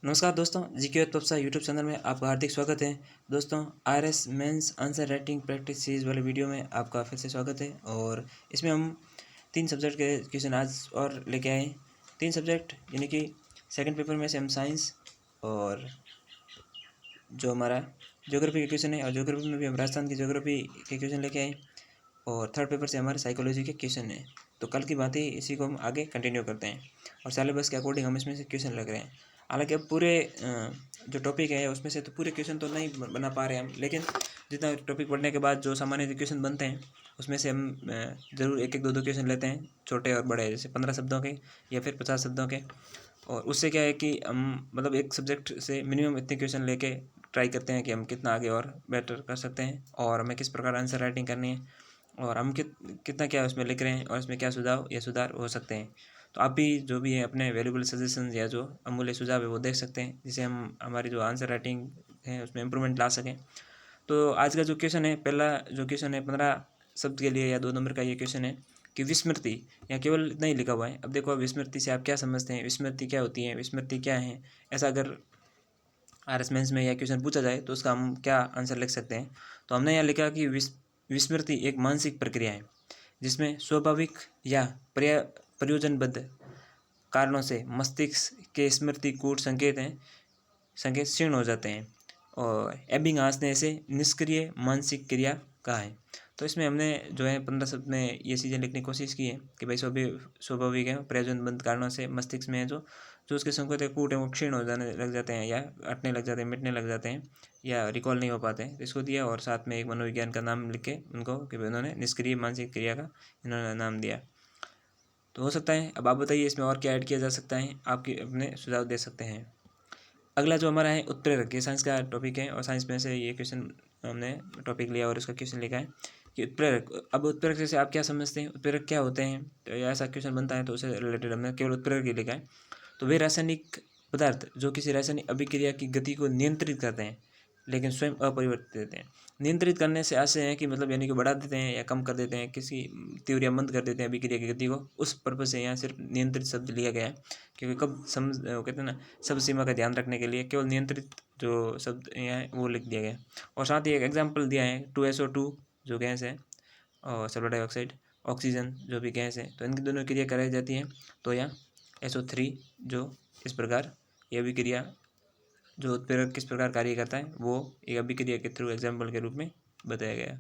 नमस्कार दोस्तों, GK तोप्सा YouTube channel में आपका हार्दिक स्वागत है। दोस्तों, RS mains answer writing practice series वाले वीडियो में आपका फिर से स्वागत है। और इसमें हम 3 सब्जेक्ट के क्वेश्चन आज और लेके आए। 3 सब्जेक्ट यानी कि सेकंड पेपर में से हम साइंस और जो हमारा ज्योग्राफी के क्वेश्चन है, और ज्योग्राफी में भी हम राजस्थान की ज्योग्राफी के क्वेश्चन लेके आए, और थर्ड पेपर से हमारे साइकोलॉजी के क्वेश्चन है। तो कल की बात ही इसी को हम आगे कंटिन्यू करते हैं, और सिलेबस के अकॉर्डिंग हम इसमें से क्वेश्चन लग रहे हैं। हालांकि अब पूरे जो टॉपिक है उसमें से तो पूरे क्वेश्चन तो नहीं बना पा रहे हैं हम, लेकिन जितना टॉपिक पढ़ने के बाद जो सामान्य क्वेश्चन बनते हैं उसमें से हम ज़रूर एक एक दो क्वेश्चन लेते हैं, छोटे और बड़े, जैसे 15 शब्दों के या फिर 50 शब्दों के। और उससे क्या है कि हम मतलब एक सब्जेक्ट से मिनिमम इतने क्वेश्चन लेके ट्राई करते हैं कि हम कितना आगे और बेटर कर सकते हैं, और हमें किस प्रकार आंसर राइटिंग करनी है, और हम कितना क्या उसमें लिख रहे हैं, और इसमें क्या सुझाव या सुधार हो सकते हैं। तो आप भी जो भी है अपने वैल्यूबल सजेशन या जो अमूल्य सुझाव है वो देख सकते हैं, जिससे हम हमारी जो आंसर राइटिंग है उसमें इम्प्रूवमेंट ला सकें। तो आज का जो क्वेश्चन है, पहला जो क्वेश्चन है 15 शब्द के लिए या 2 नंबर का ये क्वेश्चन है कि विस्मृति, या केवल इतना ही लिखा हुआ है। अब देखो, विस्मृति से आप क्या समझते हैं, विस्मृति क्या होती है, विस्मृति क्या है, ऐसा अगर आरएस मेंस में यह क्वेश्चन पूछा जाए तो उसका हम क्या आंसर लिख सकते हैं। तो हमने यहाँ लिखा कि विस्मृति एक मानसिक प्रक्रिया है जिसमें स्वाभाविक या प्रयोजनबद्ध कारणों से मस्तिष्क के स्मृति कूट संकेत क्षीण हो जाते हैं, और एबिंग ने इसे निष्क्रिय मानसिक क्रिया कहा है। तो इसमें हमने जो है 15 शब्द में ये चीज़ें लिखने की कोशिश की है कि भाई स्वाभाविक है, प्रयोजनबद्ध कारणों से मस्तिष्क में जो जो उसके संकेत कूट है वो क्षीण हो जाने लग जाते हैं, या हटने लग जाते हैं, मिटने लग जाते हैं, या रिकॉल नहीं हो पाते हैं। तो इसको दिया, और साथ में एक मनोविज्ञान का नाम लिख के उनको कि उन्होंने निष्क्रिय मानसिक क्रिया का इन्होंने नाम दिया। तो हो सकता है, अब आप बताइए इसमें और क्या ऐड किया जा सकता है, आपके अपने सुझाव दे सकते हैं। अगला जो हमारा है उत्प्रेरक, ये साइंस का टॉपिक है, और साइंस में से ये क्वेश्चन हमने टॉपिक लिया और इसका क्वेश्चन लिखा है कि उत्प्रेरक। अब उत्प्रेरक से आप क्या समझते हैं, उत्प्रेरक क्या होते हैं, तो ऐसा क्वेश्चन बनता है तो उससे रिलेटेड हमने केवल उत्प्रेरक ही लिखा है। तो वे रासायनिक पदार्थ जो किसी रासायनिक अभिक्रिया की गति को नियंत्रित करते हैं लेकिन स्वयं अपरिवर्तित रहते हैं। नियंत्रित करने से ऐसे हैं कि मतलब यानी कि बढ़ा देते हैं या कम कर देते हैं, किसी तीव्र या मंद कर देते हैं अभिक्रिया की गति को, उस पर्पज से यहाँ सिर्फ नियंत्रित शब्द लिया गया है। क्योंकि कब समझ वो कहते हैं ना, सब सीमा का ध्यान रखने के लिए केवल नियंत्रित जो शब्द यहाँ है वो लिख दिया गया है। और साथ ही एक एग्जाम्पल दिया है 2SO2 जो गैस है, और सल्फर डाइऑक्साइड, ऑक्सीजन जो भी गैस है, तो इनकी दोनों क्रिया कराई जाती है। तो यहाँ SO3 जो इस प्रकार यह अभिक्रिया जो उत्प्रेरक किस प्रकार कार्य करता है वो एक अभिक्रिया के थ्रू एग्जाम्पल के रूप में बताया गया।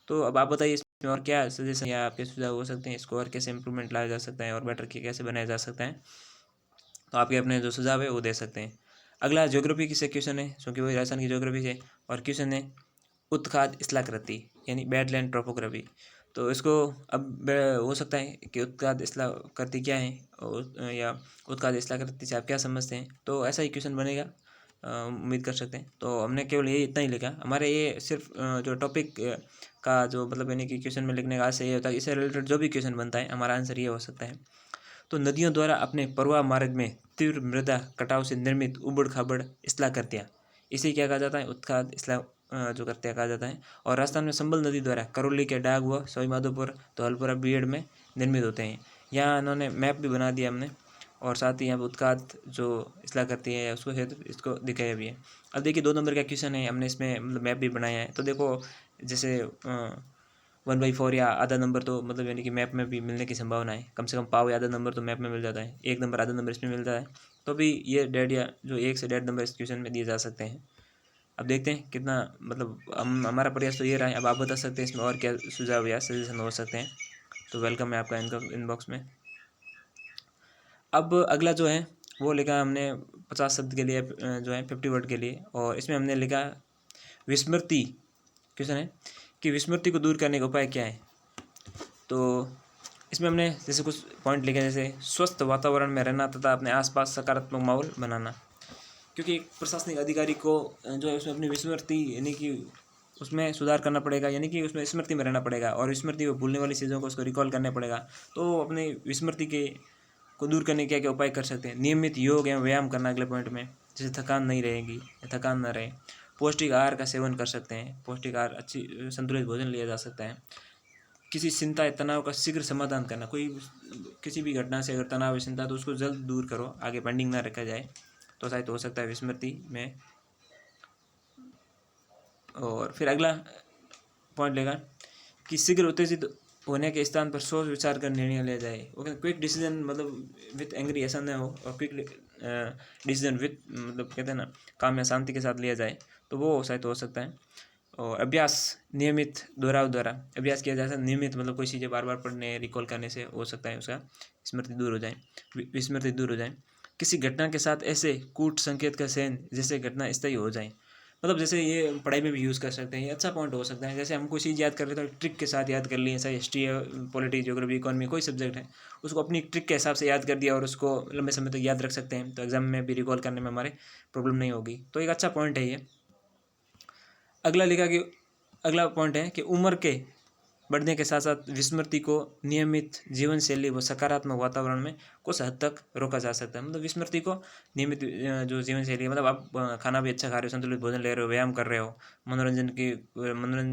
तो अब आप बताइए इसमें और क्या सजेशन या आपके सुझाव हो सकते हैं, इसको और कैसे इंप्रूवमेंट लाया जा सकता है और बेटर कैसे बनाया जा सकता है। तो आपके अपने जो सुझाव है वो दे सकते हैं। अगला ज्योग्राफी की से क्वेश्चन है, क्योंकि वही राजस्थान की ज्योग्राफी से, और क्वेश्चन है उत्खाद स्थलाकृति यानी बैडलैंड ट्रोपोग्राफी। तो इसको अब हो सकता है कि उत्खाद स्थलाकृति क्या है, या उत्खाद स्थलाकृति से आप क्या समझते हैं, तो ऐसा ही क्वेश्चन बनेगा, उम्मीद कर सकते हैं। तो हमने केवल ये इतना ही लिखा। हमारे ये सिर्फ जो टॉपिक का जो मतलब यानी कि क्वेश्चन में लिखने का आशय ये होता है, इससे रिलेटेड जो भी क्वेश्चन बनता है हमारा आंसर ये हो सकता है। तो नदियों द्वारा अपने प्रवाह मार्ग में तीव्र मृदा कटाव से निर्मित उबड़ खाबड़ स्थलाकृतियाँ, इसे क्या कहा जाता है, उत्खाद जो करते कहा जाता है। और राजस्थान में संबल नदी द्वारा करौली के डाग व सवाई माधोपुर धौलपुरा बीएड में निर्मित होते हैं। यहाँ इन्होंने मैप भी बना दिया हमने, और साथ ही यहाँ पर उत्खाद जो इसला करती है उसको क्षेत्र इसको दिखाया भी है। अब देखिए 2 नंबर का क्वेश्चन है, हमने इसमें मतलब मैप भी बनाया है। तो देखो जैसे 1/4 या आधा नंबर तो मतलब यानी कि मैप में भी मिलने की संभावना है, कम से कम पाव या आधा नंबर तो मैप में मिल जाता है, 1 नंबर आधा नंबर इसमें मिलता है। तो भी ये 1.5 या जो 1 से 1.5 नंबर इस क्वेश्चन में दिए जा सकते हैं। अब देखते हैं कितना मतलब हम हमारा प्रयास तो ये रहा है। अब आप बता सकते हैं इसमें और क्या सुझाव या सजेशन हो सकते हैं, तो वेलकम है आपका इनका इनबॉक्स में। अब अगला जो है वो लिखा हमने 50 शब्द के लिए, जो है 50 वर्ड के लिए, और इसमें हमने लिखा विस्मृति। क्वेश्चन है कि विस्मृति को दूर करने का उपाय क्या है। तो इसमें हमने जैसे कुछ पॉइंट लिखे, जैसे स्वस्थ वातावरण में रहना तथा अपने आसपास सकारात्मक माहौल बनाना। क्योंकि एक प्रशासनिक अधिकारी को जो है उसमें अपनी विस्मृति यानी कि उसमें सुधार करना पड़ेगा, यानी कि उसमें स्मृति में रहना पड़ेगा, और विस्मृति को भूलने वाली चीज़ों को उसको रिकॉल करना पड़ेगा। तो अपने विस्मृति के को दूर करने के क्या क्या उपाय कर सकते हैं। नियमित योग एवं व्यायाम करना अगले पॉइंट में, जैसे थकान नहीं रहेगी या थकान ना रहे। पौष्टिक आहार का सेवन कर सकते हैं, पौष्टिक आहार अच्छी संतुलित भोजन लिया जा सकता है। किसी चिंता या तनाव का शीघ्र समाधान करना, कोई किसी भी घटना से अगर तनाव या चिंता तो उसको जल्द दूर करो, आगे पेंडिंग ना रखा जाए। तो शायद हो सकता है विस्मृति में। और फिर अगला पॉइंट लेगा कि शीघ्र उत्तेजित होने के स्थान पर सोच विचार कर निर्णय लिया जाए। ओके, क्विक डिसीजन मतलब विथ एंग्री ऐसा न हो, और क्विक डिसीजन विथ मतलब कहते हैं ना काम या शांति के साथ लिया जाए, तो वो शायद हो सकता है। और अभ्यास नियमित दोहराव द्वारा अभ्यास किया जा सकता है। नियमित मतलब कोई चीज़ें बार बार पढ़ने रिकॉल करने से हो सकता है उसका स्मृति दूर हो जाए, विस्मृति दूर हो जाए। किसी घटना के साथ ऐसे कूट संकेत का चयन जिससे घटना स्थायी हो जाए, मतलब जैसे ये पढ़ाई में भी यूज़ कर सकते हैं, ये अच्छा पॉइंट हो सकता है। जैसे हम कोई चीज़ याद कर रहे हैं तो ट्रिक के साथ याद कर लिए, चाहे हिस्ट्री है, पॉलिटी, ज्योग्राफी, इकोनॉमी, कोई सब्जेक्ट है, उसको अपनी ट्रिक के हिसाब से याद कर दिया और उसको लंबे समय तक याद रख सकते हैं, तो एग्जाम में भी रिकॉल करने में हमारे प्रॉब्लम नहीं होगी। तो एक अच्छा पॉइंट है ये। अगला पॉइंट है कि उम्र के बढ़ने के साथ साथ विस्मृति को नियमित जीवन शैली व सकारात्मक वातावरण में कुछ हद तक रोका जा सकता है। मतलब विस्मृति को नियमित जो जीवन शैली है, मतलब आप खाना भी अच्छा खा रहे हो, संतुलित भोजन ले रहे हो, व्यायाम कर रहे हो, मनोरंजन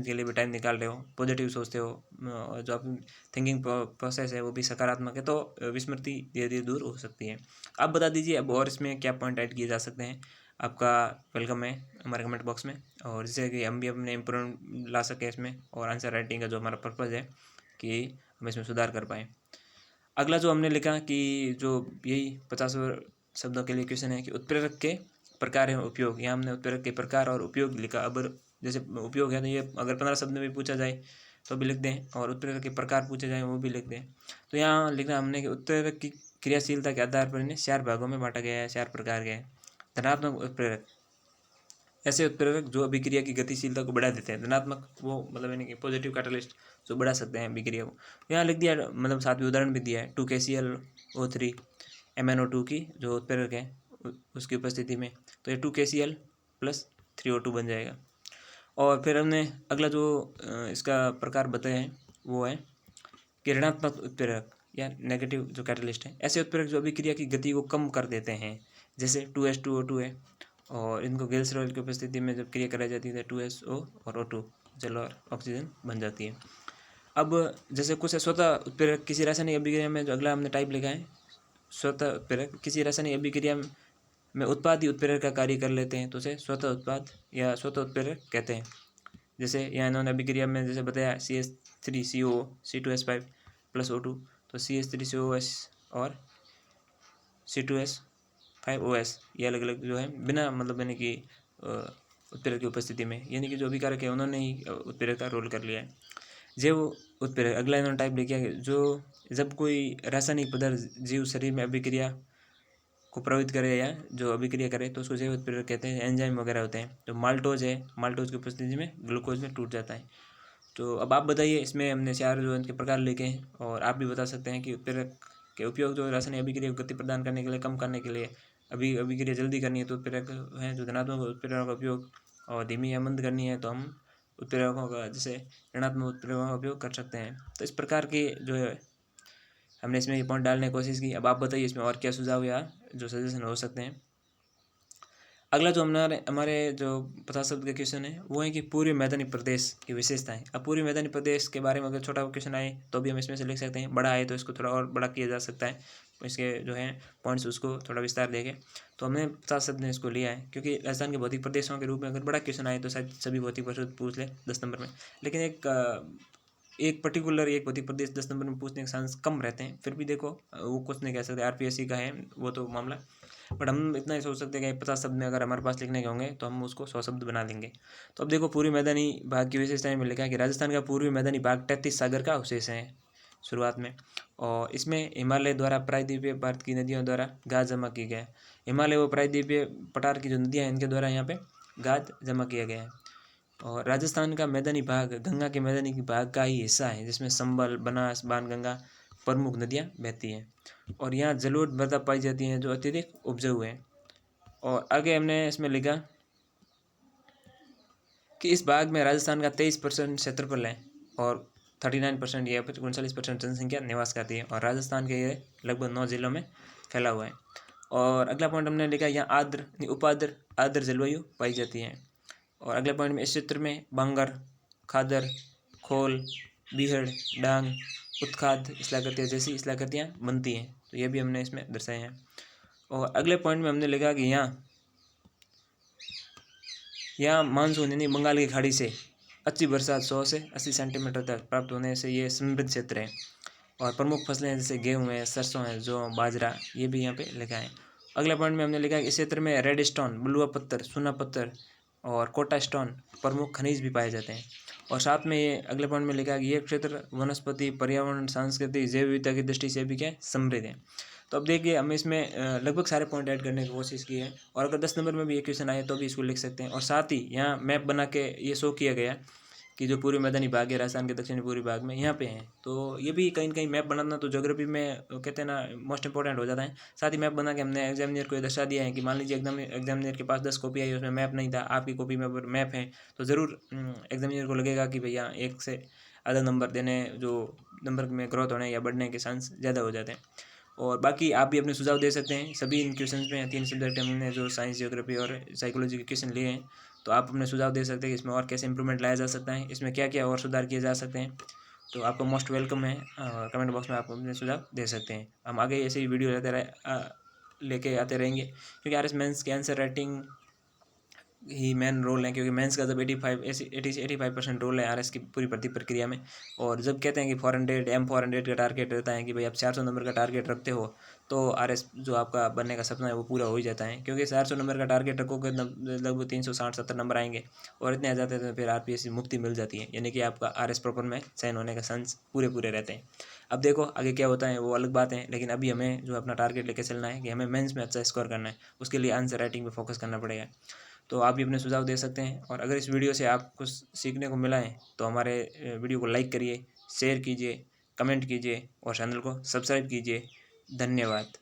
के लिए भी टाइम निकाल रहे हो, पॉजिटिव सोचते हो, जो आप थिंकिंग प्रोसेस है वो भी सकारात्मक है, तो विस्मृति धीरे धीरे दूर हो सकती है। आप बता दीजिए अब और इसमें क्या पॉइंट ऐड किए जा सकते हैं। आपका वेलकम है हमारे कमेंट बॉक्स में, और जिससे कि हम भी अपने इम्प्रूवमेंट ला सकें इसमें, और आंसर राइटिंग का जो हमारा पर्पज़ है कि हम इसमें सुधार कर पाएँ। अगला जो हमने लिखा कि जो यही 50 शब्दों के लिए क्वेश्चन है कि उत्प्रेरक के प्रकार एवं उपयोग। यहाँ हमने उत्प्रेरक के प्रकार और उपयोग लिखा। अब जैसे उपयोग है तो ये अगर 15 शब्द में भी पूछा जाए तो भी लिख दें, और उत्प्रेरक के प्रकार पूछे जाए वो भी लिख दें। तो यहाँ लिखना हमने कि उत्प्रेरक की क्रियाशीलता के आधार पर इन्हें 4 भागों में बांटा गया है, 4 प्रकार के हैं। धनात्मक उत्प्रेरक, ऐसे उत्प्रेरक जो अभिक्रिया की गतिशीलता को बढ़ा देते हैं। धनात्मक वो मतलब यानी कि पॉजिटिव कैटलिस्ट जो बढ़ा सकते हैं अभिक्रिया को। यहाँ लिख दिया, मतलब साथ में उदाहरण भी दिया है 2KClO3 MnO2 की जो उत्प्रेरक है उसकी उपस्थिति में, तो ये 2KCl + 3O2 बन जाएगा। और फिर हमने अगला जो इसका प्रकार बताया है वो है कि ऋणात्मक उत्प्रेरक या नेगेटिव जो कैटलिस्ट है। ऐसे उत्प्रेरक जो अभिक्रिया की गति को कम कर देते हैं, जैसे 2H2O2 है, और इनको गैस रॉयल की उपस्थिति में जब क्रिया कराई जाती है तो 2SO और O2 जल और ऑक्सीजन बन जाती है। अब जैसे कुछ स्वतः उत्प्रेरक किसी रासायनिक अभिक्रिया में, जो अगला हमने टाइप लिखा है स्वतः उत्प्रेरक किसी रासायनिक अभिक्रिया में उत्पाद ही उत्प्रेरक का कार्य कर लेते हैं, तो उसे स्वतः उत्पाद या स्वतः उत्प्रेरक कहते हैं। जैसे यहाँ इन्होंने अभिक्रिया में जैसे बताया CH3CO C2H5 + O2, तो CH3COS और C2H5OS ये अलग अलग जो है बिना मतलब यानी कि उत्प्रेरक की उपस्थिति में, यानी कि जो अभिकारक है उन्होंने ही उत्प्रेरक का रोल कर लिया है। जैव उत्प्रेरक, अगला इन्होंने टाइप लिखा है जो जब कोई रासायनिक पदार्थ जीव शरीर में अभिक्रिया को प्रभावित करे या जो अभिक्रिया करे तो उसको जैव उत्प्रेरक कहते हैं। एंजाइम वगैरह होते हैं। तो माल्टोज है, माल्टोज की उपस्थिति में ग्लूकोज में टूट जाता है। तो अब आप बताइए, इसमें हमने 4 जो इनके प्रकार लिखे हैं, और आप भी बता सकते हैं कि उत्प्रेरक के उपयोग जो रासायनिक अभिक्रिया को गति प्रदान करने के लिए, कम करने के लिए, अभिक्रिया जल्दी करनी है तो उत्प्रेरक है जो धनात्मक उत्प्रेरकों का उपयोग, और धीमी या मंद करनी है तो हम उत्प्रेरकों का जैसे ऋणात्मक उत्प्रेरकों का उपयोग कर सकते हैं। तो इस प्रकार के जो है हमने इसमें ये पॉइंट डालने की कोशिश की। अब आप बताइए इसमें और क्या सुझाव या जो सजेशन हो सकते हैं। अगला जो हमारे जो 50 शब्द का क्वेश्चन है वो है कि पूर्वी मैदानी प्रदेश की विशेषताएं। अब पूर्वी मैदानी प्रदेश के बारे में अगर छोटा क्वेश्चन आए तो भी हम इसमें से लिख सकते हैं, बड़ा आए तो इसको थोड़ा और बड़ा किया जा सकता है, इसके जो है पॉइंट्स उसको थोड़ा विस्तार देंगे। तो हमने 50 शब्द ने इसको लिया है, क्योंकि राजस्थान के भौतिक प्रदेशों के रूप में अगर बड़ा क्वेश्चन आए तो शायद सभी भौतिक प्रदेश पूछ ले 10 नंबर में, लेकिन एक पर्टिकुलर एक भौतिक प्रदेश 10 नंबर में पूछने के चांस कम रहते हैं। फिर भी देखो वो कुछ नहीं कह सकते, RPSC का है वो तो मामला, बट हम इतना ही सोच सकते हैं कि 50 शब्द में अगर हमारे पास लिखने के होंगे तो हम उसको 100 शब्द बना देंगे। तो अब देखो पूर्वी मैदानी भाग की विशेषताएं में लिखा है कि राजस्थान का पूर्वी मैदानी भाग 33 सागर का अवशेष है शुरुआत में, और इसमें हिमालय द्वारा प्रायद्वीपीय भारत की नदियों द्वारा गाद जमा की गया है। हिमालय व प्रायद्वीपीय पठार की जो नदियाँ हैं इनके द्वारा यहाँ पे गाद जमा किया गया है। और राजस्थान का मैदानी भाग गंगा के मैदानी भाग का ही हिस्सा है, जिसमें संबल, बनास, बाणगंगा प्रमुख नदियाँ बहती हैं, और यहाँ जलोढ़ मृदा पाई जाती हैं जो अत्यधिक उपजाऊ है। और आगे हमने इसमें लिखा कि इस भाग में राजस्थान का 23% क्षेत्रफल है, और 39% या 39% जनसंख्या निवास करती है, और राजस्थान के ये लगभग 9 जिलों में फैला हुआ है। और अगला पॉइंट हमने लिखा यहाँ आर्द्र उपाद्र आर्द्र जलवायु पाई जाती है। और अगले पॉइंट में इस क्षेत्र में बांगर, खादर, खोल, बीहड़, डांग, उत्खाद इस्लाकृतियाँ जैसी इस्लाकृतियाँ बनती हैं, तो ये भी हमने इसमें दर्शाए हैं। और अगले पॉइंट में हमने लिखा कि यहाँ मानसून यानी बंगाल की खाड़ी से अच्छी बरसात 100 से 80 सेंटीमीटर तक प्राप्त होने से ये समृद्ध क्षेत्र है। और प्रमुख फसलें हैं जैसे गेहूँ है, सरसों है, जौ, बाजरा, ये भी यहाँ पे लिखा है। अगले पॉइंट में हमने लिखा है इस क्षेत्र में रेड स्टोन, बलुआ पत्थर, सोना पत्थर और कोटा स्टोन प्रमुख खनिज भी पाए जाते हैं। और साथ में ये अगले पॉइंट में लिखा है कि ये क्षेत्र वनस्पति, पर्यावरण, संस्कृति, जैव विविधता की दृष्टि से भी क्या है, समृद्ध है। तो अब देखिए हम इसमें लगभग सारे पॉइंट ऐड करने की कोशिश की है, और अगर 10 नंबर में भी ये क्वेश्चन आए तो भी इसको लिख सकते हैं। और साथ ही यहाँ मैप बना के ये शो किया गया कि जो पूर्वी मैदानी भाग है राजस्थान के दक्षिणी पूर्वी भाग में यहाँ पे हैं। तो ये भी कहीं ना कहीं मैप बनाना तो ज्योग्राफी में कहते हैं ना मोस्ट इंपॉर्टेंट हो जाता है। साथ ही मैप बना के हमने एग्जामिनर को ये दर्शा दिया है कि मान लीजिए एग्जामिनर के पास 10 कॉपी आई, उसमें मैप नहीं था, आपकी कॉपी में अगर मैप है तो ज़रूर एग्जामिनर को लगेगा कि भैया एक से आधा नंबर देने, जो नंबर में ग्रोथ होने या बढ़ने के चांस ज़्यादा हो जाते हैं। और बाकी आप भी अपने सुझाव दे सकते हैं सभी इन क्वेश्चंस में। 3 सब्जेक्ट हमने जो साइंस, ज्योग्राफी और साइकोलॉजी के क्वेश्चन लिए हैं, तो आप अपने सुझाव दे सकते हैं कि इसमें और कैसे इंप्रूवमेंट लाया जा सकता है, इसमें क्या क्या और सुधार किए जा सकते हैं। तो आपका मोस्ट वेलकम है, कमेंट बॉक्स में आप अपने सुझाव दे सकते हैं। हम आगे ऐसे ही वीडियो लेके आते रहेंगे, क्योंकि आरएस मेंस के आंसर राइटिंग ही मेन रोल है, क्योंकि मेंस का जब 85% रोल है आरएस की पूरी भर्ती प्रक्रिया में। और जब कहते हैं कि 400 M400 का टारगेट रहता है कि भाई आप 400 नंबर का टारगेट रखते हो, तो आरएस जो आपका बनने का सपना है वो पूरा हो ही जाता है। क्योंकि 400 नंबर का टारगेट रखोगे लगभग 360-70 नंबर आएंगे, और इतने आ जाते हैं तो फिर आरपीएससी मुक्ति मिल जाती है, यानी कि आपका आरएस प्रॉपर में चयन होने का चांस पूरे रहते हैं। अब देखो आगे क्या होता है वो अलग बात है, लेकिन अभी हमें जो अपना टारगेट लेके चलना है कि हमें मेंस में अच्छा स्कोर करना है, उसके लिए आंसर राइटिंग पे फोकस करना पड़ेगा। तो आप भी अपने सुझाव दे सकते हैं। और अगर इस वीडियो से आप कुछ सीखने को मिला है तो हमारे वीडियो को लाइक करिए, शेयर कीजिए, कमेंट कीजिए और चैनल को सब्सक्राइब कीजिए। धन्यवाद।